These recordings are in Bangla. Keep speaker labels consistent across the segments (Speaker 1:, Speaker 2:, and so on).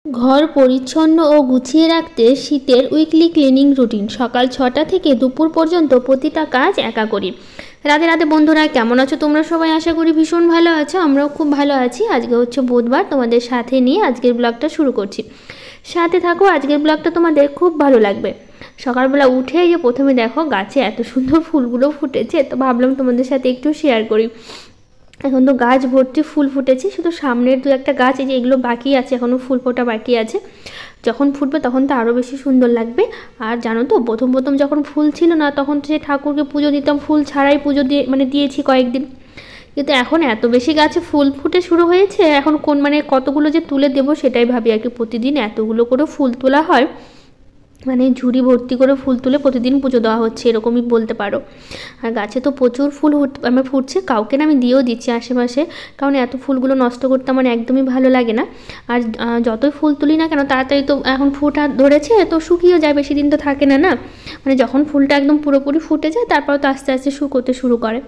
Speaker 1: ঘর পরিচ্ছন্ন ও গুছিয়ে রাখতে শীতের উইকলি ক্লিনিং রুটিন। সকাল 6টা থেকে দুপুর পর্যন্ত প্রতিটা কাজ একা করি। রাতে রাতে বন্ধুরা, কেমন আছো তোমরা সবাই? আশা করি ভীষণ ভালো আছো, আমরাও খুব ভালো আছি। আজকে হচ্ছে বুধবার, তোমাদের সাথে নিয়ে আজকের ব্লগটা শুরু করছি। সাথে থাকো, আজকের ব্লগটা তোমাদের খুব ভালো লাগবে। সকালবেলা উঠে যে প্রথমে দেখো গাছে এত সুন্দর ফুলগুলো ফুটেছে, তো ভাবলাম তোমাদের সাথে একটু শেয়ার করি। এখন তো গাছ ভর্তি ফুল ফুটেছে, শুধু সামনের দু একটা গাছ এই যে এগুলো বাকি আছে, এখনও ফুল ফোটা বাকি আছে। যখন ফুটবে তখন তো আরও বেশি সুন্দর লাগবে। আর জানো তো, প্রথম প্রথম যখন ফুল ছিল না, তখন সে ঠাকুরকে পুজো দিতাম ফুল ছাড়াই, পুজো দিয়ে দিয়েছি কয়েকদিন। কিন্তু এখন এত বেশি গাছে ফুল ফুটে শুরু হয়েছে, এখন কোন কতগুলো যে তুলে দেবো সেটাই ভাবি আর কি। প্রতিদিন এতগুলো করে ফুল তোলা হয়, ঝুড়ি ভর্তি করে ফুল তুলে প্রতিদিন পুজো দেওয়া হচ্ছে, এরকমই বলতে পারো। আর গাছে তো প্রচুর ফুল ফুটছে, কাউকে না আমি দিয়েও দিচ্ছি আশেপাশে, কারণ এত ফুলগুলো নষ্ট করতে আমার একদমই ভালো লাগে না। আর যতই ফুল তুলি না কেন, তাড়াতাড়ি তো এখন ফুটা ধরেছে, তো শুকিয়ে যায়, বেশি দিন তো থাকে না না। যখন ফুলটা একদম পুরোপুরি ফুটে যায়, তারপর তো আস্তে আস্তে শুকোতে শুরু করে।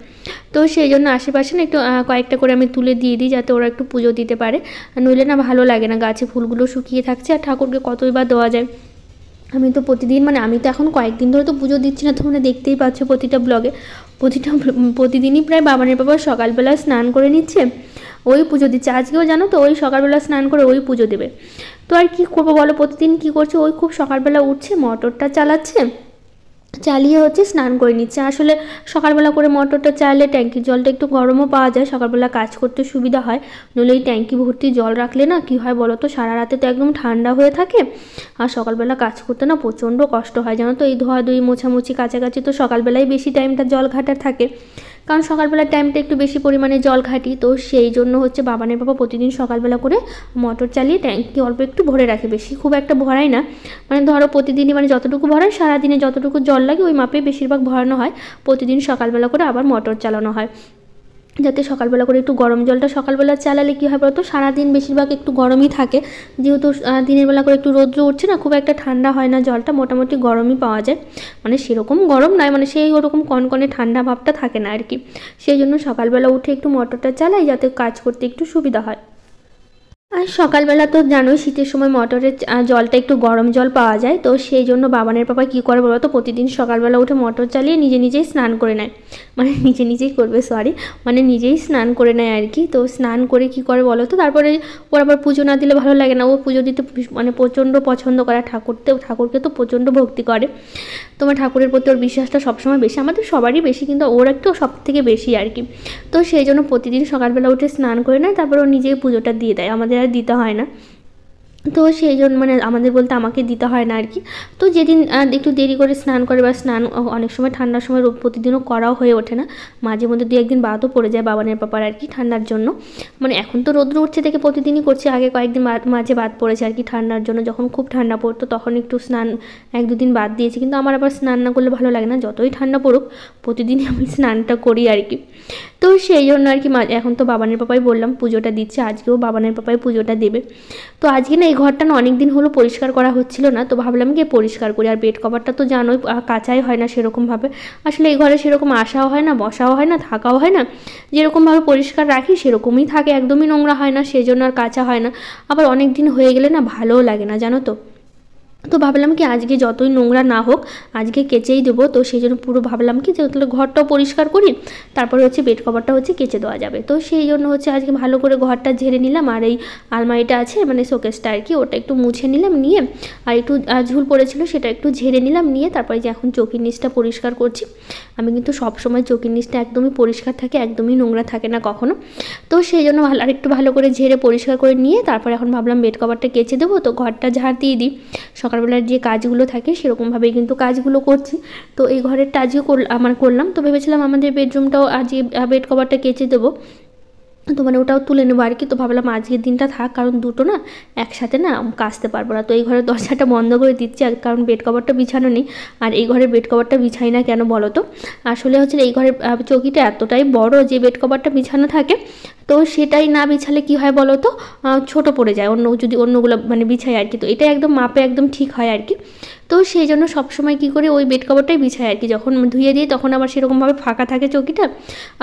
Speaker 1: তো সেই জন্য আশেপাশে না একটু কয়েকটা করে আমি তুলে দিয়ে দিই, যাতে ওরা একটু পুজো দিতে পারে। নইলে না ভালো লাগে না, গাছে ফুলগুলো শুকিয়ে থাকছে আর ঠাকুরকে কতই বা দেওয়া যায়। আমি তো প্রতিদিন আমি তো এখন কয়েকদিন ধরে তো পুজো দিচ্ছি না, তোমরা দেখতেই পাচ্ছ প্রতিটা ব্লগে। প্রতিদিনই প্রায় বাবানের বাবা সকালবেলা স্নান করে নিচ্ছে, ওই পুজো দিচ্ছে। আজকেও জানো তো, ওই সকালবেলা স্নান করে ওই পুজো দেবে। তো আর কি করবো বলো, প্রতিদিন কি করছে, ওই খুব সকালবেলা উঠছে, মোটরটা চালাচ্ছে, চালিয়ে হচ্ছে স্নান করে নিচ্ছে। আসলে সকালবেলা করে মোটরটা চালালে ট্যাঙ্কির জলটা একটু গরমও পাওয়া যায়, সকালবেলা কাজ করতে সুবিধা হয়। নইলে এই ট্যাঙ্কি ভর্তি জল রাখলে না কী হয় বলো তো, সারা রাতে তো একদম ঠান্ডা হয়ে থাকে, আর সকালবেলা কাজ করতে না প্রচণ্ড কষ্ট হয় জানো তো। এই ধোয়াধুয়ি মোছামুছি কাছাকাছি তো সকালবেলায় বেশি টাইমটা জল ঘাটার থাকে, কারণ সকালবেলার টাইমটা একটু বেশি পরিমাণে জল ঘাটি। তো সেই জন্য হচ্ছে বাবানের বাবা প্রতিদিন সকালবেলা করে মোটর চালিয়ে ট্যাঙ্কি অল্প একটু ভরে রাখে, বেশি খুব একটা ভরায় না। ধরো প্রতিদিনই যতটুকু ভরায়, সারাদিনে যতটুকু জল লাগে ওই মাপে বেশিরভাগ ভরানো হয়। প্রতিদিন সকালবেলা করে আবার মোটর চালানো হয়, যাতে সকালবেলা করে একটু গরম জলটা সকালবেলা চালালে কী হয় বলতো, সারাদিন বেশিরভাগ একটু গরমই থাকে। যেহেতু দিনের বেলা করে একটু রৌদ্র উঠছে না, খুব একটা ঠান্ডা হয় না জলটা, মোটামুটি গরমই পাওয়া যায়। সেরকম গরম নয়, সেই ওরকম কনকনে ঠান্ডা ভাবটা থাকে না আর কি। সেই জন্য সকালবেলা উঠে একটু মোটরটা চালাই, যাতে কাজ করতে একটু সুবিধা হয়। আর সকালবেলা তো জানোই শীতের সময় মোটরের জলটা একটু গরম জল পাওয়া যায়, তো সেই জন্য বাবানের পাপা কী করে বলো তো, প্রতিদিন সকালবেলা উঠে মোটর চালিয়ে নিজে নিজেই স্নান করে নেয়। নিজে নিজেই করবে, সরি, নিজেই স্নান করে নেয় আর কি। তো স্নান করে কী করে বলো তো, তারপরে ওর আবার পুজো না দিলে ভালো লাগে না, ও পুজো দিতে প্রচণ্ড পছন্দ করে। ঠাকুরকে তো প্রচণ্ড ভক্তি করে, তোমার ঠাকুরের প্রতি ওর বিশ্বাসটা সবসময় বেশি, আমাদের সবারই বেশি, কিন্তু ওর একটু সব থেকে বেশি আর কি। তো সেই জন্য প্রতিদিন সকালবেলা উঠে স্নান করে নেয়, তারপর ও নিজেই পুজোটা দিয়ে দেয়, আমাদের আর দিতে হয় না। তো সেই জন্য আমাদের বলতে আমাকে দিতে হয় না আর কি। তো যেদিন একটু দেরি করে স্নান করে, বা স্নান অনেক সময় ঠান্ডার সময় প্রতিদিনও করাও হয়ে ওঠে না, মাঝে মধ্যে দু একদিন বাদও পড়ে যায় বাবানের পাপার আর কি, ঠান্ডার জন্য। এখন তো রৌদ্র উঠছে দেখে প্রতিদিনই করছে, আগে কয়েকদিন মাঝে বাদ পড়েছে আর কি ঠান্ডার জন্য। যখন খুব ঠান্ডা পড়তো তখন একটু স্নান এক দুদিন বাদ দিয়েছি, কিন্তু আমার আবার স্নান না করলে ভালো লাগে না, যতই ঠান্ডা পড়ুক প্রতিদিনই আমি স্নানটা করি আর কি। তো সেই জন্য আর কি এখন তো বাবানের পাপাই বললাম পুজোটা দিচ্ছে, আজকেও বাবানের পাপাই পুজোটা দেবে। তো আজকে না এই ঘরটা না অনেক দিন হলো পরিষ্কার করা হচ্ছিল না, তো ভাবলাম গিয়ে পরিষ্কার করি। আর বেড কভারটা তো জানোই কাচাই হয় না সেরকমভাবে, আসলে এই ঘরে সেরকম আসাও হয় না, বসাও হয় না, থাকাও হয় না। যেরকমভাবে পরিষ্কার রাখি সেরকমই থাকে, একদমই নোংরা হয় না, সেই জন্য আর কাচা হয় না। আবার অনেক দিন হয়ে গেলে না ভালোও লাগে না জানো তো। তো ভাবলাম কি আজকে যতই নোংরা না হোক আজকে কেচেই দেবো, তো সেই জন্য পুরো ভাবলাম কি যে তাহলে ঘরটাও পরিষ্কার করি, তারপরে হচ্ছে বেড কভারটা হচ্ছে কেচে দেওয়া যাবে। তো সেই জন্য হচ্ছে আজকে ভালো করে ঘরটা ঝেড়ে নিলাম, আর এই আলমারিটা আছে শোকেসটা আর কি, ওটা একটু মুছে নিলাম, নিয়ে আর একটু ঝুল পড়েছিল সেটা একটু ঝেড়ে নিলাম, নিয়ে তারপরে যে এখন চৌকির নিচটা পরিষ্কার করছি। আমি কিন্তু সবসময় চৌকির নিচটা একদমই পরিষ্কার থাকে, একদমই নোংরা থাকে না কখনো। তো সেই জন্য আর একটু ভালো করে ঝেড়ে পরিষ্কার করে নিয়ে তারপরে এখন ভাবলাম বেড কভারটা কেচে দেবো, তো ঘরটা ঝাড় দিয়ে দিই। সকালবেলার যে কাজগুলো থাকে সেরকমভাবেই কিন্তু কাজগুলো করছি। তো এই ঘরের কাজও করলাম, তো ভেবেছিলাম আমাদের বেডরুমটাও আজ বেড কভারটা কেচে দেবো, তো ওটাও তুলে নেবো আর কি। তো ভাবলাম আজকের দিনটা থাক, কারণ দুটো না একসাথে না কাচতে পারবো না। তো এই ঘরের দরজাটা বন্ধ করে দিচ্ছি, কারণ বেড কভারটা বিছানো নেই। আর এই ঘরের বেড কভারটা বিছাই না কেন বলো তো, আসলে হচ্ছে এই ঘরের চৌকিটা এতটাই বড় যে বেড কভারটা বিছানো থাকে, তো সেটাই না বিছালে কি হয় বলো তো, ছোট পড়ে যায় যদি অন্যগুলো মানে বিছাই আর কি। তো এটা একদম মাপে একদম ঠিক হয় আর কি। তো সেই জন্য সবসময় কী করি ওই বেড কভারটাই বিছাই আর কি। যখন ধুয়ে দিই তখন আবার সেরকমভাবে ফাঁকা থাকে চৌকিটা,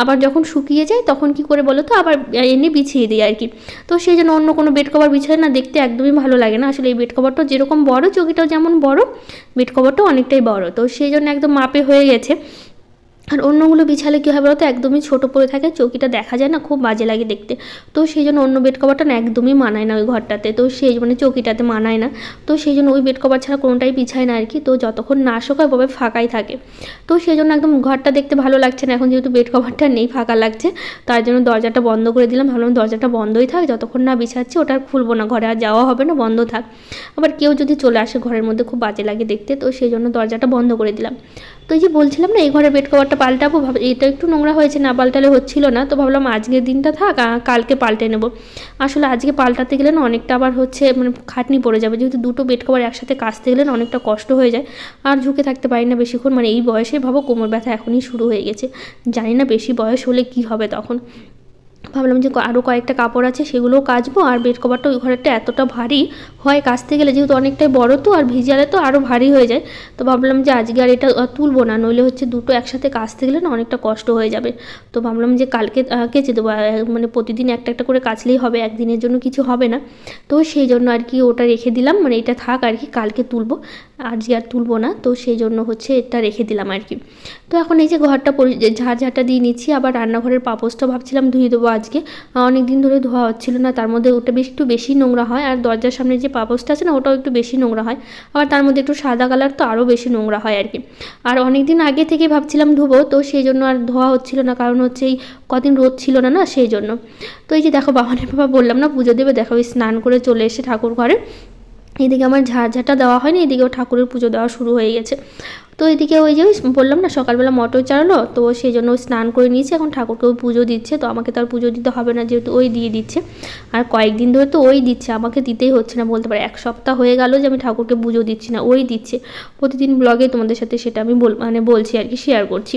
Speaker 1: আবার যখন শুকিয়ে যায় তখন কি করে বলো তো আবার এনে বিছিয়ে দিই আর কি। তো সেই জন্য অন্য কোনো বেড কভার বিছাই না, দেখতে একদমই ভালো লাগে না। আসলে এই বেড কভারটা যেরকম বড়, চৌকিটাও যেমন বড়, বেড কভারটাও অনেকটাই বড়। তো সেই জন্য একদম মাপে হয়ে গেছে। আর অন্যগুলো বিছালে কী হয় বলো তো, একদমই ছোটো পড়ে থাকে, চৌকিটা দেখা যায় না, খুব বাজে লাগে দেখতে। তো সেই জন্য অন্য বেড কভারটা না একদমই মানায় না ওই ঘরটাতে, তো সেই মানে চৌকিটাতে মানায় না। তো সেই জন্য ওই বেড কভার ছাড়া কোনোটাই বিছায় না আর কি। তো যতক্ষণ না শোকায় ওভাবে ফাঁকাই থাকে। তো সেই জন্য একদম ঘরটা দেখতে ভালো লাগছে না এখন, যেহেতু বেড কভারটা নেই, ফাঁকা লাগছে। তার জন্য দরজাটা বন্ধ করে দিলাম, ভাবলাম দরজাটা বন্ধই থাক, যতক্ষণ না বিছাচ্ছি ওটা আর খুলবো না, ঘরে আর যাওয়া হবে না, বন্ধ থাক। আবার কেউ যদি চলে আসে ঘরের মধ্যে খুব বাজে লাগে দেখতে, তো সেই জন্য দরজাটা বন্ধ করে দিলাম। তো এই যে বলছিলাম না এই ঘরের বেড কভারটা পাল্টাবো, এটা একটু নোংরা হয়েছে, না পাল্টালে হচ্ছিল না। তো ভাবলাম আজকের দিনটা থাক, কালকে পাল্টে নেব। আসলে আজকে পাল্টাতে গেলে না অনেকটা আবার হচ্ছে মানে খাটনি পড়ে যাবে, যেহেতু দুটো বেড কভার একসাথে কাচতে গেলে না অনেকটা কষ্ট হয়ে যায়। আর ঝুঁকে থাকতে পারি না বেশিক্ষণ, মানে এই বয়সে ভাবো কোমর ব্যথা এখনই শুরু হয়ে গেছে। জানি না বেশি বয়স হলে কি হবে তখন। ভাবলাম যে আরও কয়েকটা কাপড় আছে সেগুলোও কাচবো। আর বেড কভারটা ওই ঘরেরটা এতটা ভারী হয় কাচতে গেলে, যেহেতু অনেকটাই বড়, তো আর ভিজালে তো আরও ভারী হয়ে যায়। তো ভাবলাম যে আজকে আর এটা তুলবো না, নইলে হচ্ছে দুটো একসাথে কাচতে গেলে না অনেকটা কষ্ট হয়ে যাবে। তো ভাবলাম যে কালকে কেচে দেবো, মানে প্রতিদিন একটা একটা করে কাচলেই হবে, একদিনের জন্য কিছু হবে না। তো সেই জন্য আর কি ওটা রেখে দিলাম, মানে এটা থাক আর কি, কালকে তুলবো, আজকে আর তুলবো না। তো সেই জন্য হচ্ছে এটা রেখে দিলাম আর কি। তো এখন এই যে ঘরটা ঝাড়ঝাঁটা দিয়ে নিচ্ছি, আবার রান্নাঘরের পাপোশটা ভাবছিলাম ধুয়ে দেবো আজকে, অনেক দিন ধরে ধোয়া হচ্ছিল না, তার মধ্যে ওটা একটু বেশি নোংরা হয়। আর দরজার সামনে যে পাপোশটা আছে না ওটাও একটু বেশি নোংরা হয়, আবার তার মধ্যে একটু সাদা কালার, তো আরও বেশি নোংরা হয় আর কি। আর অনেক দিন আগে থেকে ভাবছিলাম ধুবো, তো সেই জন্য আর ধোয়া হচ্ছিল না, কারণ হচ্ছে এই কদিন রোদ ছিল না, সেই জন্য। তো এই যে দেখো বাবানের বাবা বললাম না পুজো দেবে, দেখো ওই স্নান করে চলে এসে ঠাকুর ঘরে, এদিকে আমার ঝাড়ঝাঁটা দেওয়া হয়নি, এদিকেও ঠাকুরের পুজো দেওয়া শুরু হয়ে গেছে। তো এদিকে ওই যে বললাম না সকালবেলা মটর চালালো, তো সেই জন্য স্নান করে নিয়েছে, এখন ঠাকুরকেও পুজো দিচ্ছে। তো আমাকে তো আর পুজো দিতে হবে না, যেহেতু ওই দিয়ে দিচ্ছে। আর কয়েকদিন ধরে তো ওই দিচ্ছে, আমাকে দিতেই হচ্ছে না বলতে পারে, এক সপ্তাহ হয়ে গেল যে আমি ঠাকুরকে পুজো দিচ্ছি না, ওই দিচ্ছে প্রতিদিন ব্লগে, তোমাদের সাথে সেটা আমি বলছি আর কি, শেয়ার করছি।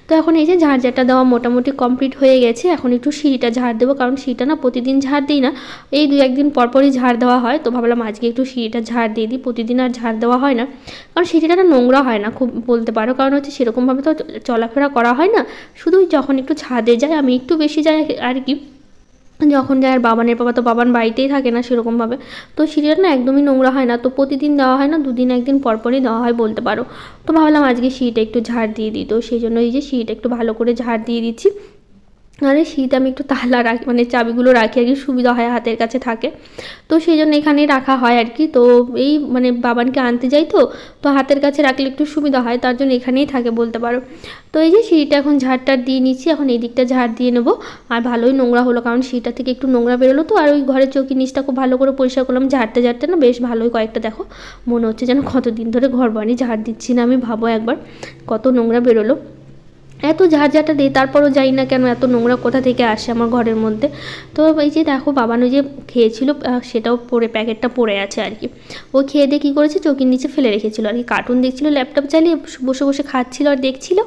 Speaker 1: তো এখন এই যে ঝাড়ঝাঁটা দেওয়া মোটামুটি কমপ্লিট হয়ে গেছে, এখন একটু সিঁড়িটা ঝাড় দেবো, কারণ সিঁড়িটা না প্রতিদিন ঝাড় দিই না, এই 2-1 দিন পরপরই ঝাড় দেওয়া হয়। তো ভাবলাম আজকে একটু সিঁড়িটা ঝাড় দিয়ে দিই, প্রতিদিন আর ঝাড় দেওয়া হয় না, কারণ সিঁড়িটা না নোংরা হয় না খুব বলতে পারো, কারণ হচ্ছে সেরকমভাবে তো চলাফেরা করা হয় না, শুধু যখন একটু ছাদে যাই, আমি একটু বেশি যাই আর কি, যখন যায়। আর বাবানের বাবা তো বাবান বাড়িতেই থাকে না সেরকমভাবে, তো সিঁড়িটা না একদমই নোংরা হয় না, তো প্রতিদিন দেওয়া হয় না, 2-1 দিন পরপরই দেওয়া হয় বলতে পারো। তো ভাবলাম আজকে সিঁড়িটা একটু ঝাড় দিয়ে দিই, তো সেই জন্য এই যে সিঁড়িটা একটু ভালো করে ঝাড় দিয়ে দিচ্ছি। আর এই সিঁড়িতে আমি একটু তালা রাখি, মানে চাবিগুলো রাখি আর কি, সুবিধা হয়, হাতের কাছে থাকে, তো সেই জন্য এখানেই রাখা হয় আর কি। তো এই মানে বাবানকে আনতে যাই, তো হাতের কাছে রাখলে একটু সুবিধা হয়, তার জন্য এখানেই থাকে বলতে পারো। তো এই যে সিঁড়িটা এখন ঝাড়টার দিয়ে নিচ্ছি, এখন এই দিকটা ঝাড় দিয়ে নেবো। আর ভালোই নোংরা হলো, কারণ সিঁড়িটা থেকে একটু নোংরা বেরোলো, তো আর ওই ঘরের চৌকির নিচটা খুব ভালো করে পরিষ্কার করলাম ঝাড়তে ঝাড়তে, না বেশ ভালোই কয়েকটা, দেখো মনে হচ্ছে যেন কতদিন ধরে ঘর বাড়ি ঝাড় দিচ্ছি না আমি, ভাবো একবার কত নোংরা বেরোলো। এত ঝাড়ঝাঁটা দিই তারপরও জানি না কেন এত নোংরা কোথা থেকে আসে আমার ঘরের মধ্যে। তো এই যে দেখো বাবানো যে খেয়েছিল সেটাও প্যাকেটটা পড়ে আছে আর কি, ও খেয়ে দিয়ে কী করেছে চৌকির নিচে ফেলে রেখেছিল আর কি, কার্টুন দেখছিল, ল্যাপটপ চালিয়ে বসে বসে খাচ্ছিল আর দেখছিল,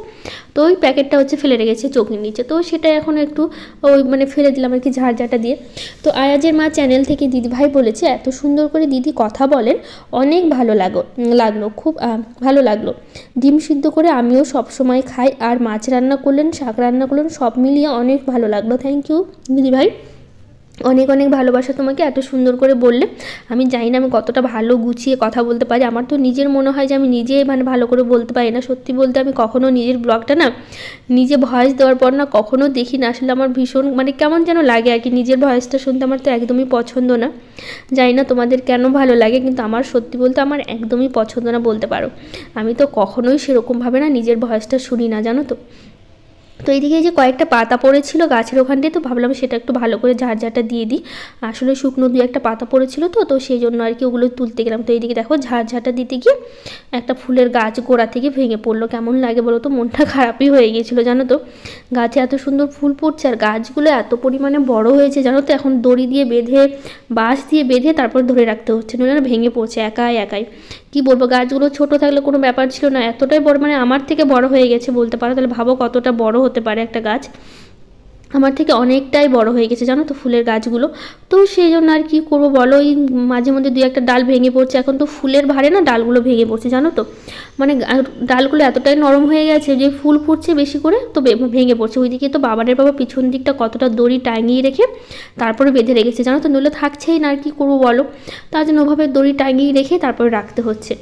Speaker 1: তো ওই প্যাকেটটা হচ্ছে ফেলে রেখেছে চৌকির নিচে। তো সেটা এখন একটু ওই মানে ফেলে দিলাম আর কি ঝাড়ঝাঁটা দিয়ে। তো আয়াজের মা চ্যানেল থেকে দিদিভাই বলেছে এত সুন্দর করে দিদি কথা বলেন, অনেক ভালো লাগলো খুব ভালো লাগলো। ডিম সিদ্ধ করে আমিও সবসময় খাই, আর মাছ রান্না করলেন, শাক রান্না করলেন, সব মিলিয়ে অনেক ভালো লাগলো। থ্যাংক ইউ দিদিভাই, অনেক অনেক ভালোবাসা তোমাকে, এত সুন্দর করে বললে। আমি জানি না আমি কতটা ভালো গুছিয়ে কথা বলতে পারি, আমার তো নিজের মনে হয় যে আমি নিজে মানে ভালো করে বলতে পারি না। সত্যি বলতে আমি কখনো নিজের ব্লগটা না নিজে ভয়েস দেওয়ার পর না কখনো দেখি না, আসলে আমার ভীষণ মানে কেমন যেন লাগে আর কি, নিজের ভয়েসটা শুনতে আমার তো একদমই পছন্দ না। জানি না তোমাদের কেন ভালো লাগে, কিন্তু আমার সত্যি বলতে আমার একদমই পছন্দ না বলতে পারো। আমি তো কখনোই সেরকমভাবে না নিজের ভয়েসটা শুনি না, জানো তো। তো এইদিকে যে কয়েকটা পাতা পড়েছিল গাছের ওখানটায়, তো ভাবলাম সেটা একটু ভালো করে ঝাড়ঝাঁটা দিয়ে দিই, আসলে শুকনো 2-1 পাতা পড়েছিল, তো সেই জন্য আর কি ওগুলো তুলতে গেলাম। তো এইদিকে দেখো ঝাড়ঝাঁটা দিতে গিয়ে একটা ফুলের গাছ গোড়া থেকে ভেঙে পড়লো, কেমন লাগে বলো তো, মনটা খারাপই হয়ে গিয়েছিলো জানো তো। গাছে এত সুন্দর ফুল ফুটছে আর গাছগুলো এত পরিমাণে বড় হয়েছে জানো তো, এখন দড়ি দিয়ে বেঁধে বাঁশ দিয়ে বেঁধে তারপর ধরে রাখতে হচ্ছে, নইলে ভেঙে পড়ছে একাই একাই। কি বলবো, গাছগুলো ছোট থাকলে কোনো ব্যাপার ছিল না, এতটাই বড় মানে আমার থেকে বড় হয়ে গেছে বলতে পারো, তাহলে ভাবো কতটা বড় হতে পারে একটা গাছ। আমার থেকে অনেকটাই বড় হয়ে গেছে জানো তো ফুলের গাছগুলো। তো সেই জন্য আর কি করবো বলো, এই মাঝে মধ্যে দুই একটা ডাল ভেঙে পড়ছে। এখন তো ফুলের ভারে না ডালগুলো ভেঙে পড়ছে জানো তো, মানে ডালগুলো এতটাই নরম হয়ে গেছে যে ফুল ফুটছে বেশি করে তো ভেঙে পড়ছে। ওইদিকে তো বাবানের বাবা পিছন দিকটা কতটা দড়ি টাঙিয়ে রেখে তারপরে বেঁধে রেখেছে জানো তো, নইলে থাকছেই না আর কি করবো বলো। তার জন্য ওভাবে দড়ি টাঙিয়ে রেখে তারপরে রাখতে হচ্ছে।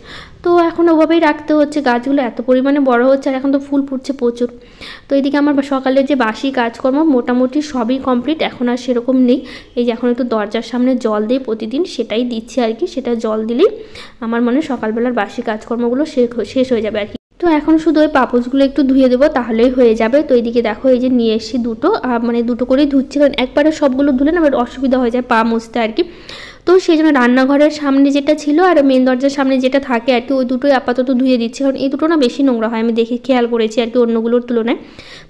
Speaker 1: তো এখন ওভাবেই রাখতে হচ্ছে, গাছগুলো এত পরিমাণে বড় হচ্ছে আর এখন তো ফুল ফুটছে প্রচুর। তো এদিকে আমার সকালের যে বাসি কাজকর্ম মোটামুটি সবই কমপ্লিট, এখন আর সেরকম নেই। এই যে এখন একটু দরজার সামনে জল দিই প্রতিদিন, সেটাই দিচ্ছি আর কি। সেটা জল দিলেই আমার মনে সকালবেলার বাসি কাজকর্মগুলো শেষ হয়ে যাবে আর কি। তো এখন শুধু ওই পাপোশগুলো একটু ধুয়ে দেবো তাহলেই হয়ে যাবে। তো এইদিকে দেখো এই যে নিয়ে এসেছি দুটো, মানে দুটো করেই ধুচ্ছি, কারণ একবারে সবগুলো ধুলে না আমার অসুবিধা হয়ে যায় পা মুছতে আর কি। তো সেই জন্য রান্নাঘরের সামনে যেটা ছিল আর মেন দরজার সামনে যেটা থাকে আর কি, ওই দুটোই আপাতত ধুয়ে দিচ্ছি, কারণ এই দুটো না বেশি নোংরা হয়, আমি দেখে খেয়াল করেছি আর কি অন্যগুলোর তুলনায়।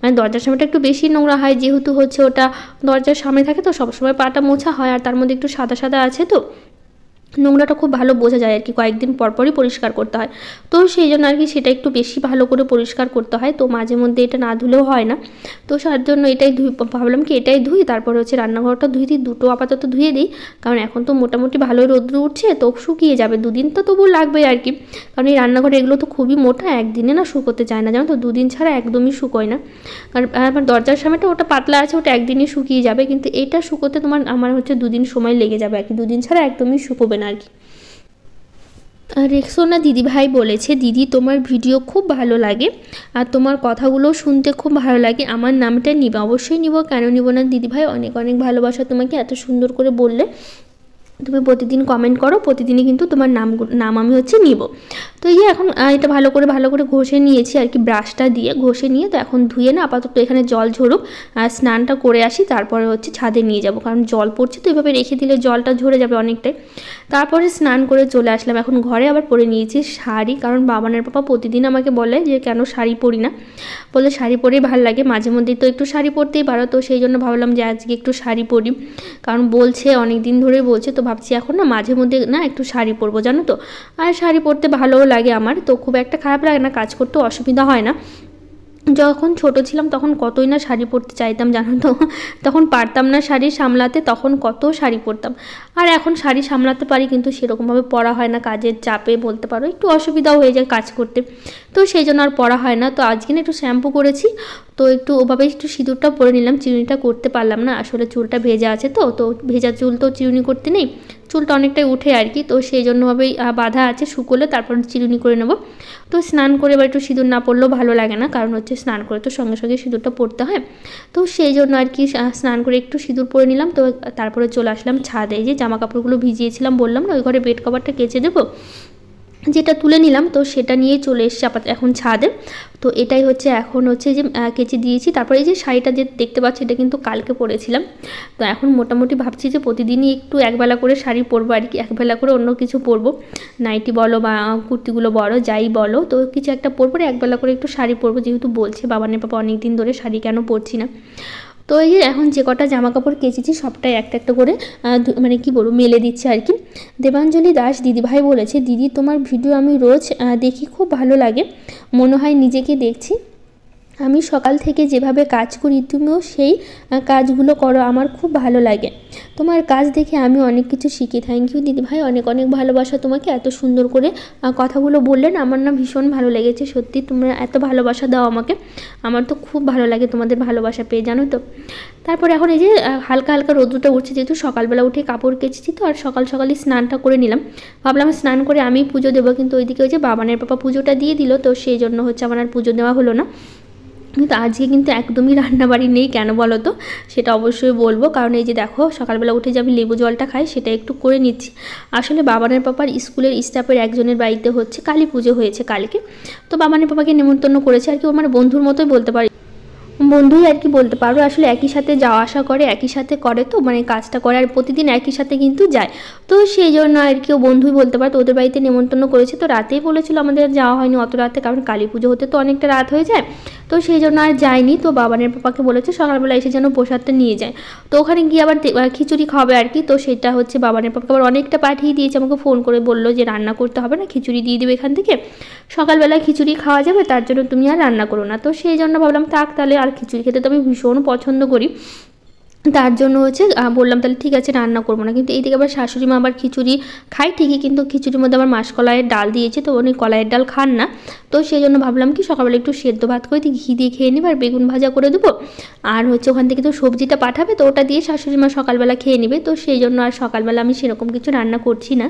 Speaker 1: মানে দরজার সামনেটা একটু বেশি নোংরা হয়, যেহেতু হচ্ছে ওটা দরজার সামনে থাকে তো সবসময় পাটা মোছা হয়, আর তার মধ্যে একটু সাদা সাদা আছে তো নোংরাটা খুব ভালো বোঝা যায় আর কি, কয়েকদিন পরপরই পরিষ্কার করতে হয়। তো সেই জন্য আর কি সেটা একটু বেশি ভালো করে পরিষ্কার করতে হয়, তো মাঝে মধ্যে এটা না ধুলেও হয় না। তো তার জন্য এটাই ভাবলাম কি এটাই ধুই, তারপরে হচ্ছে রান্নাঘরটা ধুই দিই, দুটো আপাতত ধুয়ে দিই। কারণ এখন তো মোটামুটি ভালোই রৌদ্র উঠছে, তো শুকিয়ে যাবে, দুদিন তো তবু লাগবে আর কি। কারণ এই রান্নাঘরে এগুলো তো খুবই মোটা, একদিনে না শুকোতে চায় না জানো তো, দুদিন ছাড়া একদমই শুকোয় না। কারণ আমার দরজার সামনেটা ওটা পাতলা আছে, ওটা একদিনই শুকিয়ে যাবে, কিন্তু এটা শুকোতে আমার হচ্ছে দুদিন সময় লেগে যাবে আর কি, দুদিন ছাড়া একদমই শুকোবে না আর কি। রেক্সোনা দিদিভাই বলেছে, দিদি তোমার ভিডিও খুব ভালো লাগে আর তোমার কথাগুলো শুনতে খুব ভালো লাগে, আমার নামটা নিবা। অবশ্যই নিব, কেন নিব না দিদিভাই, অনেক অনেক ভালোবাসা তোমাকে, এত সুন্দর করে বললে। তুমি প্রতিদিন কমেন্ট করো, প্রতিদিনই কিন্তু তোমার নাম আমি হচ্ছে নিব। তো এই এখন এটা ভালো করে ঘষে নিয়েছি আর কি, ব্রাশটা দিয়ে ঘষে নিয়ে তো এখন ধুয়ে না আপাতত এখানে জল ঝরুক, স্নানটা করে আসি, তারপরে হচ্ছে ছাদে নিয়ে যাব, কারণ জল পড়ছে তো এভাবে রেখে দিলে জলটা ঝরে যাবে অনেকটাই। তারপরে স্নান করে চলে আসলাম, এখন ঘরে আবার পরে নিয়েছি শাড়ি, কারণ বাবানের পাপা প্রতিদিন আমাকে বলে যে কেন শাড়ি পরি না, বলে শাড়ি পরেই ভালো লাগে, মাঝে মধ্যেই তো একটু শাড়ি পরতেই পারো। তো সেই জন্য ভাবলাম যে আজকে একটু শাড়ি পরি, কারণ বলছে অনেক দিন ধরেই বলছে, তো ভাবছি এখন না মাঝে মধ্যে না একটু শাড়ি পরবো জানো তো। আর শাড়ি পরতে ভালোও লাগে আমার, তো খুব একটা খারাপ লাগে না, কাজ করতেও অসুবিধা হয় না। যখন ছোট ছিলাম তখন কতই না শাড়ি পরতে চাইতাম জানো তো, তখন পারতাম না শাড়ি সামলাতে, তখন কত শাড়ি পরতাম। আর এখন শাড়ি সামলাতে পারি, কিন্তু সেরকমভাবে পরা হয় না, কাজের চাপে বলতে পারো একটু অসুবিধাও হয়ে যায় কাজ করতে, তো সেই জন্য আর পরা হয় না। তো আজকে না একটু শ্যাম্পু করেছি, তো একটু ওভাবে একটু সিঁদুরটা পরে নিলাম, চিরুনিটা করতে পারলাম না, আসলে চুলটা ভেজা আছে তো, তো ভেজা চুল তো চিরুনি করতে নেই, চুলটা অনেকটাই উঠে আর কি, তো সেই জন্যভাবেই বাঁধা আছে, শুকোলে তারপর চিরুনি করে নেব। তো স্নান করে এবার একটু সিঁদুর না পরলেও ভালো লাগে না, কারণ হচ্ছে স্নান করে তো সঙ্গে সঙ্গে সিঁদুরটা পরতে হয়, তো সেই জন্য আর কি স্নান করে একটু সিঁদুর পরে নিলাম। তো তারপরে চলে আসলাম ছাদে, যে জামা কাপড়গুলো ভিজিয়েছিলাম বললাম না, ওই ঘরে বেড কভারটা কেচে দেবো, যেটা তুলে নিলাম, তো সেটা নিয়েই চলে এসেছি আপাতত এখন ছাদে। তো এটাই হচ্ছে এখন হচ্ছে যে কেচে দিয়েছি। তারপরে এই যে শাড়িটা যে দেখতে পাচ্ছি এটা কিন্তু কালকে পরেছিলাম, তো এখন মোটামুটি ভাবছি যে প্রতিদিনই একটু একবেলা করে শাড়ি পরবো আর কি, একবেলা করে অন্য কিছু পরবো, নাইটি বলো বা কুর্তিগুলো বলো যাই বলো, তো কিছু একটা পরবো, একবেলা করে একটু শাড়ি পরবো, যেহেতু বলছে বাবানের পাপা অনেক দিন ধরে শাড়ি কেন পরছি না। তো এই যে এখন যে কটা জামা কাপড় কেচেছি সবটাই একটা একটা করে মানে কি বলবো মেলে দিচ্ছে আর কি। দেবাঞ্জলি দাস দিদিভাই বলেছে, দিদি তোমার ভিডিও আমি রোজ দেখি, খুব ভালো লাগে, মনে হয় নিজেকে দেখছি, আমি সকাল থেকে যেভাবে কাজ করি তুমিও সেই কাজগুলো করো, আমার খুব ভালো লাগে, তোমার কাজ দেখে আমি অনেক কিছু শিখি। থ্যাংক ইউ দিদিভাই, অনেক অনেক ভালোবাসা তোমাকে, এত সুন্দর করে কথাগুলো বললেন, আমার না ভীষণ ভালো লেগেছে, সত্যি তোমরা এত ভালোবাসা দাও আমাকে, আমার তো খুব ভালো লাগে তোমাদের ভালোবাসা পেয়ে জানো তো। তারপর এখন এই যে হালকা হালকা রোদ্রটা উঠছে, যেহেতু সকালবেলা উঠে কাপড় কেচেছি তো, আর সকাল সকালই স্নানটা করে নিলাম, ভাবলাম স্নান করে আমি পুজো দেবো, কিন্তু ওইদিকে ওই যে বাবানের পাপা পুজোটা দিয়ে দিল, তো সেই জন্য হচ্ছে আমার আর পুজো দেওয়া হলো না। কিন্তু আজকে কিন্তু একদমই রান্নাবাড়ি নেই, কেন বলো তো, সেটা অবশ্যই বলবো, কারণ এই যে দেখো সকালবেলা উঠে যে আমি লেবু জলটা খাই সেটা একটু করে নিচ্ছি। আসলে বাবানের পাপার স্কুলের স্টাফের একজনের বাড়িতে হচ্ছে কালী পুজো হয়েছে কালকে, তো বাবানের পাপাকে নেমন্তন্ন করেছে আর কি, আমার বন্ধুর মতোই বলতে পারি, বন্ধুই আর কি বলতে পারো, আসলে একই সাথে যাওয়া আসা করে, একই সাথে করে, তো মানে কাজটা করে আর প্রতিদিন একই সাথে কিন্তু যায়, তো সেই জন্য আর কি ও বন্ধুই বলতে পারো। তো ওদের বাড়িতে নেমন্তন্ন করেছে, তো রাতেই বলেছিল, আমাদের যাওয়া হয়নি অত রাতে, কারণ কালী পুজো হতে তো অনেকটা রাত হয়ে যায়, তো সেই জন্য আর যায়নি। তো বাবানের পাপাকে বলেছে সকালবেলা এসে যেন প্রসাদটা নিয়ে যায়, তো ওখানে গিয়ে আবার খিচুড়ি খাবে আর কি, তো সেটা হচ্ছে বাবানের পাপাকে আবার অনেকটা পাঠিয়ে দিয়েছে, আমাকে ফোন করে বললো যে রান্না করতে হবে না, খিচুড়ি দিয়ে দেবে এখান থেকে, সকালবেলা খিচুড়ি খাওয়া যাবে, তার জন্য তুমি আর রান্না করো না। তো সেই জন্য ভাবলাম থাক তাহলে আর খিচুড়ি খেতে তো আমি ভীষণ পছন্দ করি। তার জন্য হচ্ছে বললাম তাহলে ঠিক আছে রান্না করবো না। কিন্তু এইদিকে আবার শাশুড়ি মা আবার খিচুড়ি খাই ঠিকই, কিন্তু খিচুড়ির মধ্যে আবার মাসকলাইয়ের ডাল দিয়েছে, তো উনি কলাইয়ের ডাল খান না। তো সেই জন্য ভাবলাম কি সকালবেলা একটু সেদ্ধ ভাত করে দিই, ঘি দিয়ে খেয়ে নিবে আর বেগুন ভাজা করে দেবো। আর হচ্ছে ওখান থেকে তো সবজিটা পাঠাবে, তো ওটা দিয়ে শাশুড়ি মা সকালবেলা খেয়ে নেবে। তো সেই জন্য আর সকালবেলা আমি সেরকম কিছু রান্না করছি না।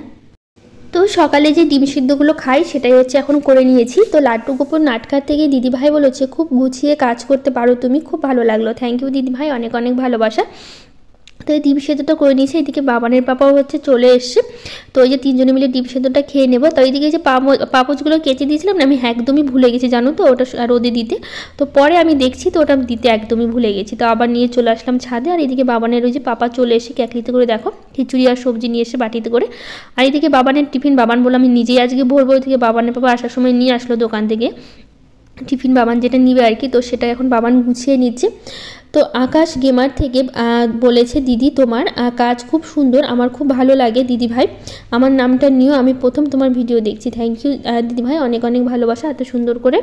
Speaker 1: তো সকালে যে ডিম সিদ্ধগুলো খাই সেটাই হচ্ছে এখন করে নিয়েছি। তো লাড্ডু গোপন নাটকার থেকে দিদিভাই বলেছে খুব গুছিয়ে কাজ করতে পারো তুমি, খুব ভালো লাগলো। থ্যাংক ইউ দিদিভাই, অনেক অনেক ভালোবাসা। তো এই ডিম সেদ্ধটা করে নিয়েছে, এদিকে বাবানের পাপাও হচ্ছে চলে এসছে। তো এই যে তিনজনে মিলে ডিম সেদ্ধটা খেয়ে নেবো। তো এইদিকে যে পাপোচগুলো কেচে দিয়েছিলাম না, আমি একদমই ভুলে গেছি জানো তো ওটা রোদে দিতে। তো পরে আমি দেখছি তো ওটা দিতে একদমই ভুলে গেছি। তো আবার নিয়ে চলে আসলাম ছাদে। আর এদিকে বাবানের ওই যে পাপা চলে এসে ক্যাকলিতে করে দেখো খিচুড়ি আর সবজি নিয়ে এসে বাটিতে করে। আর এদিকে বাবানের টিফিন, বাবান বলে আমি নিজেই আজকে ভরবো। ওইদিকে বাবানের পাপা আসার সময় নিয়ে আসলো দোকান থেকে টিফিন, বাবান যেটা নিবে আর কি। তো সেটা এখন বাবান গুছিয়ে নিচ্ছে। তো আকাশ গেমার থেকে বলেছে দিদি তোমার কাজ খুব সুন্দর, আমার খুব ভালো লাগে দিদি ভাই, আমার নামটা নিও, আমি প্রথম তোমার ভিডিও দেখছি। থ্যাংক ইউ দিদি ভাই, অনেক অনেক ভালোবাসা, এত সুন্দর করে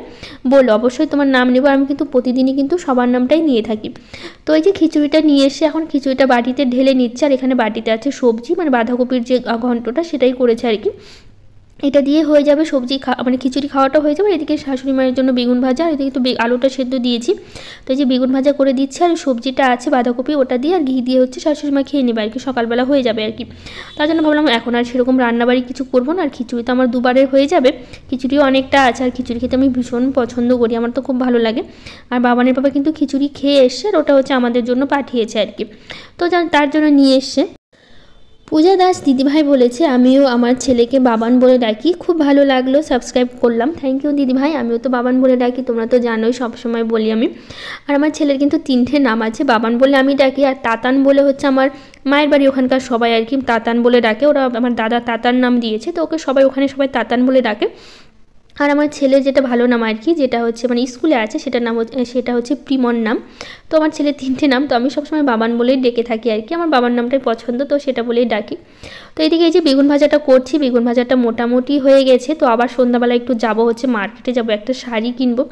Speaker 1: বলো। অবশ্যই তোমার নাম নেবো, আমি কিন্তু প্রতিদিনই কিন্তু সবার নামটাই নিয়ে থাকি। তো এই যে খিচুড়িটা নিয়ে এসে এখন খিচুড়িটা বাটিতে ঢেলে নিচ্ছে। আর এখানে বাটিতে আছে সবজি, মানে বাঁধাকপির যে ঘন্টটা সেটাই করেছে আর কি। এটা দিয়ে হয়ে যাবে সবজি মানে খিচুড়ি খাওয়াটা হয়ে যাবে। এদিকে শাশুড়ি মায়ের জন্য বেগুন ভাজা, আর এদিকে তো আলুটা সেদ্ধ দিয়েছি। তো এই যে বেগুন ভাজা করে দিচ্ছে, আর সবজিটা আছে বাঁধাকপি, ওটা দিয়ে আর ঘি দিয়ে হচ্ছে শাশুড়ি মা খেয়ে নেবে আর কি, সকালবেলা হয়ে যাবে আর কি। তার জন্য ভাবলাম এখন আর সেরকম রান্নাবাড়ি কিছু করবো না, আর খিচুড়ি তো আমার দুবারের হয়ে যাবে, খিচুড়িও অনেকটা আছে। আর খিচুড়ি খেতে আমি ভীষণ পছন্দ করি, আমার তো খুব ভালো লাগে। আর বাবানের বাবা কিন্তু খিচুড়ি খেয়ে এসছে, আর ওটা হচ্ছে আমাদের জন্য পাঠিয়েছে আর কি। তো তার জন্য নিয়ে এসছে। পূজা দাস দিদিভাই বলেছে আমিও আমার ছেলেকে বাবান বলে ডাকি, খুব ভালো লাগলো, সাবস্ক্রাইব করলাম। থ্যাংক ইউ দিদিভাই, আমিও তো বাবান বলে ডাকি, তোমরা তো জানোই সবসময় বলি আমি। আর আমার ছেলের কিন্তু 3টে নাম আছে, বাবান বলে আমি ডাকি, আর তাতান বলে হচ্ছে আমার মায়ের বাড়ি ওখানকার সবাই আর কি তাতান বলে ডাকে, ওরা আমার দাদা তাতান নাম দিয়েছে, তো ওকে সবাই ওখানে সবাই তাতান বলে ডাকে। আর আমার ছেলের যেটা ভালো নাম আর কি, যেটা হচ্ছে মানে স্কুলে আছে সেটার নাম সেটা হচ্ছে প্রিমন নাম। তো আমার ছেলের 3টে নাম, তো আমি সবসময় বাবান বলেই ডেকে থাকি আর কি, আমার বাবার নামটাই পছন্দ, তো সেটা বলেই ডাকি। তো এদিকে এই যে বেগুন ভাজাটা করছি, বেগুন ভাজাটা মোটামুটি হয়ে গেছে। তো আবার সন্ধ্যাবেলা একটু যাব হচ্ছে মার্কেটে, যাব একটা শাড়ি কিনবো।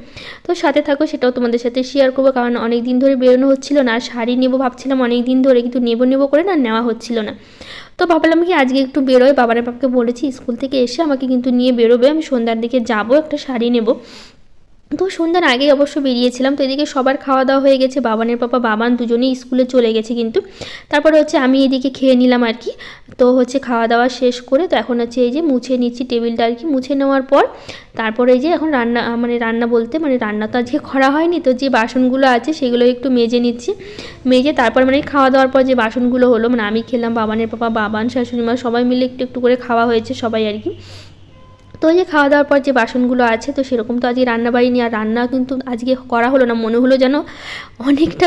Speaker 1: তো সাথে থাকো, সেটাও তোমাদের সাথে শেয়ার করবো, কারণ অনেক দিন ধরে বেরোনো হচ্ছিল না। আর শাড়ি নেবো ভাবছিলাম অনেক দিন ধরে, কিন্তু নেবো করে না নেওয়া হচ্ছিল না। তো ভাবলাম কি আজকে একটু বেরোয়, বাবারের বাবাকে বলেছি স্কুল থেকে এসে আমাকে কিন্তু নিয়ে বেরোবে, আমি সন্ধ্যার দিকে যাবো, একটা শাড়ি নেব। তো সন্ধ্যার আগেই অবশ্য বেরিয়েছিলাম। তো এদিকে সবার খাওয়া দাওয়া হয়ে গেছে, বাবানের পাপা বাবান দুজনেই স্কুলে চলে গেছে কিন্তু। তারপরে হচ্ছে আমি এদিকে খেয়ে নিলাম আর কি। তো হচ্ছে খাওয়া দাওয়া শেষ করে তো এখন হচ্ছে এই যে মুছে নিচ্ছি টেবিলটা আর কি। মুছে নেওয়ার পর তারপরে এই যে এখন রান্না বলতে রান্না তো আজকে করা হয়নি, তো যে বাসনগুলো আছে সেগুলো একটু মেজে নিচ্ছি। মেজে তারপর খাওয়া দাওয়ার পর যে বাসনগুলো হলো, আমি খেলাম, বাবানের পাপা বাবান শাশুড়ি মা সবাই মিলে একটু একটু করে খাওয়া হয়েছে সবাই আর কি। তো এই যে খাওয়া দাওয়ার পর যে বাসনগুলো আছে, তো সেরকম তো আজকে রান্নাবাড়ি নিয়ে আর রান্না কিন্তু আজকে করা হলো না, মনে হলো যেন অনেকটা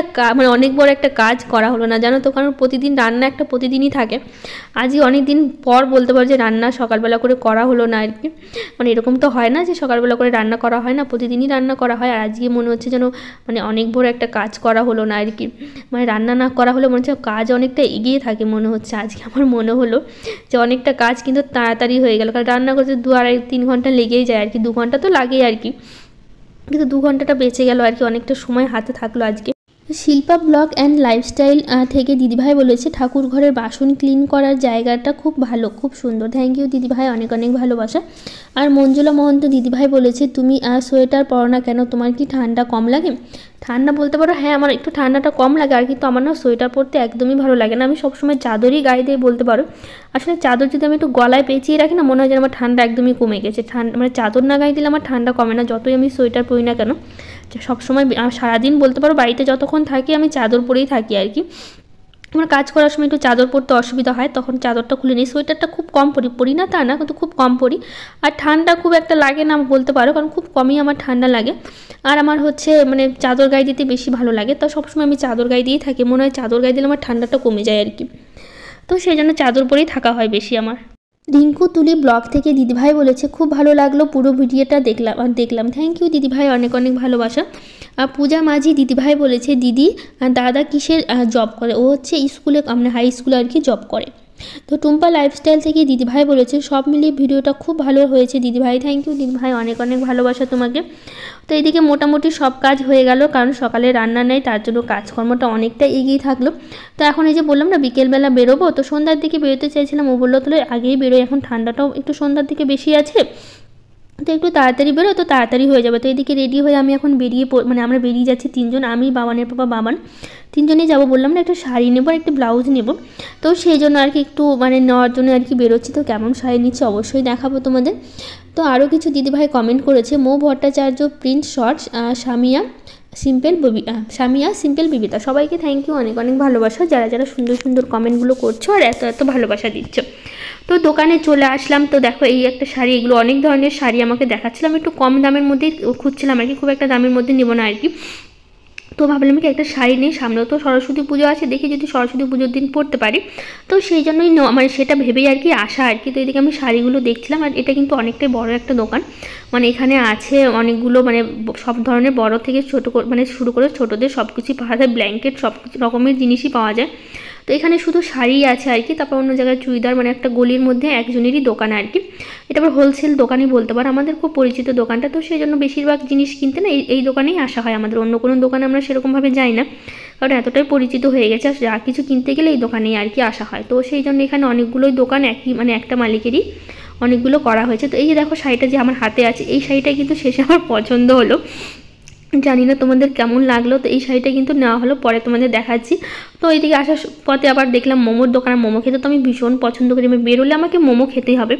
Speaker 1: অনেক বড় একটা কাজ করা হলো না জানো তো, কারণ প্রতিদিন রান্না একটা প্রতিদিনই থাকে। আজকে অনেক দিন পর বলতে পারো যে রান্না সকালবেলা করে করা হলো না আর কি। এরকম তো হয় না যে সকালবেলা করে রান্না করা হয় না, প্রতিদিনই রান্না করা হয়। আর আজকে মনে হচ্ছে যেন অনেক বড় একটা কাজ করা হলো না আর কি। রান্না না করা হলে মনে হচ্ছে কাজ অনেকটা এগিয়ে থাকে মনে হচ্ছে। আজকে আমার মনে হলো যে অনেকটা কাজ কিন্তু তাড়াতাড়ি হয়ে গেল, কারণ রান্না করতে 2-3 ঘন্টা লেগেই যায় আর কি, 2 ঘন্টা তো লাগেই আর কি, কিন্তু 2 ঘন্টাটা বেঁচে গেল আর কি, অনেকটা সময় হাতে থাকলো আজকে। শিল্পা ব্লগ অ্যান্ড লাইফস্টাইল থেকে দিদিভাই বলেছে ঠাকুর ঘরের বাসন ক্লিন করার জায়গাটা খুব ভালো, খুব সুন্দর। থ্যাংক ইউ দিদিভাই, অনেক অনেক ভালোবাসা। আর মঞ্জুলা মহন্ত দিদিভাই বলেছে তুমি সোয়েটার পরো না কেন, তোমার কি ঠান্ডা কম লাগে? ঠান্ডা বলতে পারো হ্যাঁ, আমার একটু ঠান্ডাটা কম লাগে আর, কিন্তু আমার না সোয়েটার পরতে একদমই ভালো লাগে না। আমি সবসময় চাদরই গায়ে দিয়ে বলতে পারো। আসলে চাদর যদি আমি একটু গলায় পেঁচিয়ে রাখি না, মনে হয় যেন আমার ঠান্ডা একদমই কমে গেছে। চাদর না গায়ে দিলে আমার ঠান্ডা কমে না, যতই আমি সোয়েটার পরি না কেন। সবসময় সারাদিন বলতে পারো বাড়িতে যতক্ষণ থাকি আমি চাদর পরেই থাকি আর কি। আমার কাজ করার সময় একটু চাদর পরতে অসুবিধা হয়, তখন চাদরটা খুলে নিই। সোয়েটারটা খুব কম পরি না তা না, কিন্তু খুব কম পরি। আর ঠান্ডা খুব একটা লাগে না বলতে পারো, কারণ খুব কমই আমার ঠান্ডা লাগে। আর আমার হচ্ছে চাদর গায়ে দিতে বেশি ভালো লাগে, তো সবসময় আমি চাদর গায়ে দিয়েই থাকি। মনে হয় চাদর গায়ে দিলে আমার ঠান্ডাটা কমে যায় আর কি, তো সেই জন্য চাদর পরেই থাকা হয় বেশি আমার। রিঙ্কু তুলি ব্লগ থেকে দিদিভাই বলেছে খুব ভালো লাগলো, পুরো ভিডিওটা দেখলাম। থ্যাংক ইউ দিদিভাই, অনেক অনেক ভালোবাসা। আর পূজা মাঝি দিদিভাই বলেছে দিদি দাদা কিসের জব করে? ও হচ্ছে স্কুলে হাই স্কুলে আর কি জব করে। তো টুম্পা লাইফস্টাইল থেকে দিদিভাই বলেছে সব মিলিয়ে ভিডিওটা খুব ভালো হয়েছে। দিদিভাই থ্যাংক ইউ দিদিভাই, অনেক অনেক ভালোবাসা তোমাকে। তো এইদিকে মোটামুটি সব কাজ হয়ে গেল, কারণ সকালে রান্না নেই, তার জন্য কাজকর্মটা অনেকটা এগিয়ে থাকলো। তো এখন এই যে বললাম না বিকেলবেলা বেরোবো, তো সন্ধ্যার দিকে বেরোতে চাইছিলাম, ও বললো তাহলে আগেই বেরোয়, এখন ঠান্ডাটাও একটু সন্ধ্যার দিকে বেশি আছে, তো একটু তাড়াতাড়ি বেরো, তো তাড়াতাড়ি হয়ে যাবে। তো এদিকে রেডি হয়ে আমি এখন মানে আমরা বেরিয়ে যাচ্ছি তিনজন, আমি, বাবানের পাপা, বাবান, তিনজনেই যাবো। বললাম না একটা শাড়ি নেবো আর একটা ব্লাউজ নেবো, তো সেই জন্য আর কি একটু মানে নেওয়ার জন্য আর কি বেরোচ্ছি। তো কেমন শাড়ি নিচ্ছি অবশ্যই দেখাবো তোমাদের। তো আরও কিছু দিদিভাই কমেন্ট করেছে, Mou Bhattacharya print shorts, Samiya simple Bibita, সবাইকে থ্যাংক ইউ, অনেক অনেক ভালোবাসা যারা যারা সুন্দর সুন্দর কমেন্টগুলো করছো আর এত এত ভালোবাসা দিচ্ছ। তো দোকানে চলে আসলাম। তো দেখো এই একটা শাড়ি, এগুলো অনেক ধরনের শাড়ি আমাকে দেখাচ্ছিলাম, একটু কম দামের মধ্যেই খুঁজছিলাম আর কি, খুব একটা দামের মধ্যে নেবো না আর কি। তো ভাবলাম কি একটা শাড়ি নেই, সামনেও তো সরস্বতী পুজো আছে, দেখি যদি সরস্বতী পুজোর দিন পরতে পারি, তো সেই জন্যই মানে সেটা ভেবেই আর কি আসা আর কি। তো এদিকে আমি শাড়িগুলো দেখছিলাম, আর এটা কিন্তু অনেকটাই বড় একটা দোকান, মানে এখানে আছে অনেকগুলো মানে সব ধরনের বড় থেকে ছোটো মানে শুরু করে ছোটোদের সব কিছুই পাওয়া যায়, ব্ল্যাঙ্কেট সব রকমের জিনিসই পাওয়া যায়। তো এখানে শুধু শাড়ি আছে আর কি, তারপর অন্য জায়গায় চুড়িদার, মানে একটা গলির মধ্যে একজনেরই দোকান আর কি। এটা আবার হোলসেল দোকানই বলতে পারো, আমাদের খুব পরিচিত দোকানটা, তো সেই জন্য বেশিরভাগ জিনিস কিনতে না এই দোকানেই আসা হয় আমাদের, অন্য কোনো দোকানে আমরা সেরকমভাবে যাই না, কারণ এতটাই পরিচিত হয়ে গেছে, আর যা কিছু কিনতে গেলে এই দোকানেই আর কি আসা হয়। তো সেই জন্য এখানে অনেকগুলোই দোকান একই মানে একটা মালিকেরই অনেকগুলো করা হয়েছে। তো এই যে দেখো শাড়িটা যে আমার হাতে আছে, এই শাড়িটা কিন্তু শেষে আমার পছন্দ হলো, জানি না তোমাদের কেমন লাগলো। তো এই শাড়িটা কিন্তু নেওয়া হলো, পরে তোমাদের দেখাচ্ছি। তো এইদিকে আসার পথে আবার দেখলাম মোমোর দোকানে, মোমো খেতে তো আমি ভীষণ পছন্দ করি, আমি বেরোলে আমাকে মোমো খেতেই হবে,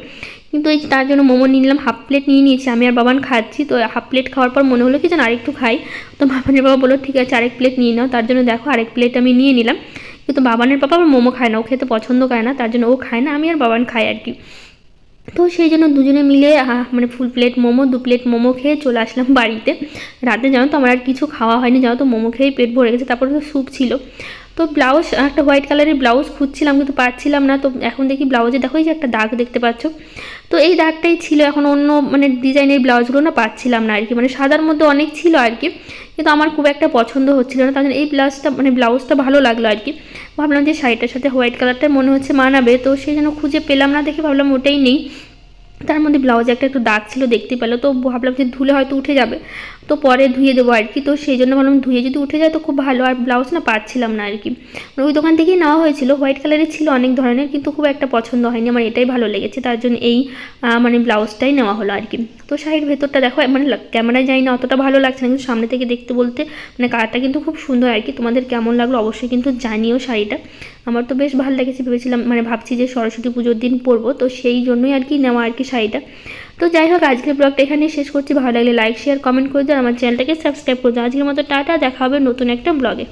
Speaker 1: কিন্তু এই তার জন্য মোমো নিয়ে নিলাম, হাফ প্লেট নিয়ে নিয়েছি, আমি আর বাবান খাচ্ছি। তো হাফ প্লেট খাওয়ার পর মনে হলো কি যেন আরেকটু খাই, তো বাবানের বাবা বললো ঠিক আছে আরেক প্লেট নিয়ে নাও, তার জন্য দেখো আরেক প্লেট আমি নিয়ে নিলাম। কিন্তু বাবানের পাপা আবার মোমো খায় না, ও খেতে পছন্দ করে না, তার জন্য ও খায় না, আমি আর বাবান খাই আর কি। তো সেই জন্য দুজনে মিলে মানে full plate momo, 2 plate momo খেয়ে চলে আসলাম বাড়িতে। রাতে জানো তো আমার আর কিছু খাওয়া হয়নি, জানো তো মোমো খেয়েই পেট ভরে গেছে, তারপরে তো স্যুপ ছিল। তো ব্লাউজ, একটা হোয়াইট কালারের ব্লাউজ খুঁজছিলাম কিন্তু পাচ্ছিলাম না, তো এখন দেখি ব্লাউজে দেখো এই যে একটা দাগ দেখতে পাচ্ছ, তো এই দাগটাই ছিল, এখন অন্য মানে ডিজাইনের ব্লাউজগুলো না পাচ্ছিলাম না আর কি, মানে সাদার মধ্যে অনেক ছিল আর কি, কিন্তু আমার খুব একটা পছন্দ হচ্ছিল না, তার জন্য এই ব্লাউজটা ভালো লাগলো আর কি। ভাবলাম যে শাড়িটার সাথে হোয়াইট কালারটা মনে হচ্ছে মানাবে, তো সেই জন্য খুঁজে পেলাম না, দেখে ভাবলাম ওটাই নেই। তার মধ্যে ব্লাউজে একটু দাগ ছিল দেখতে পেলো, তো ভাবলাম যে ধুলে হয়তো উঠে যাবে, তো পরে ধুয়ে দেবো আর কি। তো সেই জন্য ভাবলাম ধুয়ে যদি উঠে যায় তো খুব ভালো, আর ব্লাউজ না পাচ্ছিলাম না আর কি, ওই দোকান থেকেই নেওয়া হয়েছিল, হোয়াইট কালারের ছিল অনেক ধরনের, কিন্তু খুব একটা পছন্দ হয়নি আমার, এটাই ভালো লেগেছে, তার জন্য এই মানে ব্লাউজটাই নেওয়া হলো আর কি। তো শাড়ির ভেতরটা দেখো, মানে ক্যামেরায় যাই না অতটা ভালো লাগছে না, কিন্তু সামনে থেকে দেখতে বলতে মানে কালারটা কিন্তু খুব সুন্দর আর কি। তোমাদের কেমন লাগলো অবশ্যই কিন্তু জানিও শাড়িটা, আমার তো বেশ ভালো লেগেছে, ভেবেছিলাম মানে ভাবছি যে সরস্বতী পুজোর দিন পরবো, তো সেই জন্যই আর কি নেওয়া আর কি শাড়িটা। তো যাই হোক আজকের ব্লগটা এখানেই শেষ করছি, ভালো লাগলে লাইক শেয়ার কমেন্ট করে দাও, আমার চ্যানেলটাকে সাবস্ক্রাইব করে দাও। আজকের মতো টাটা, দেখা হবে নতুন একটা ব্লগে।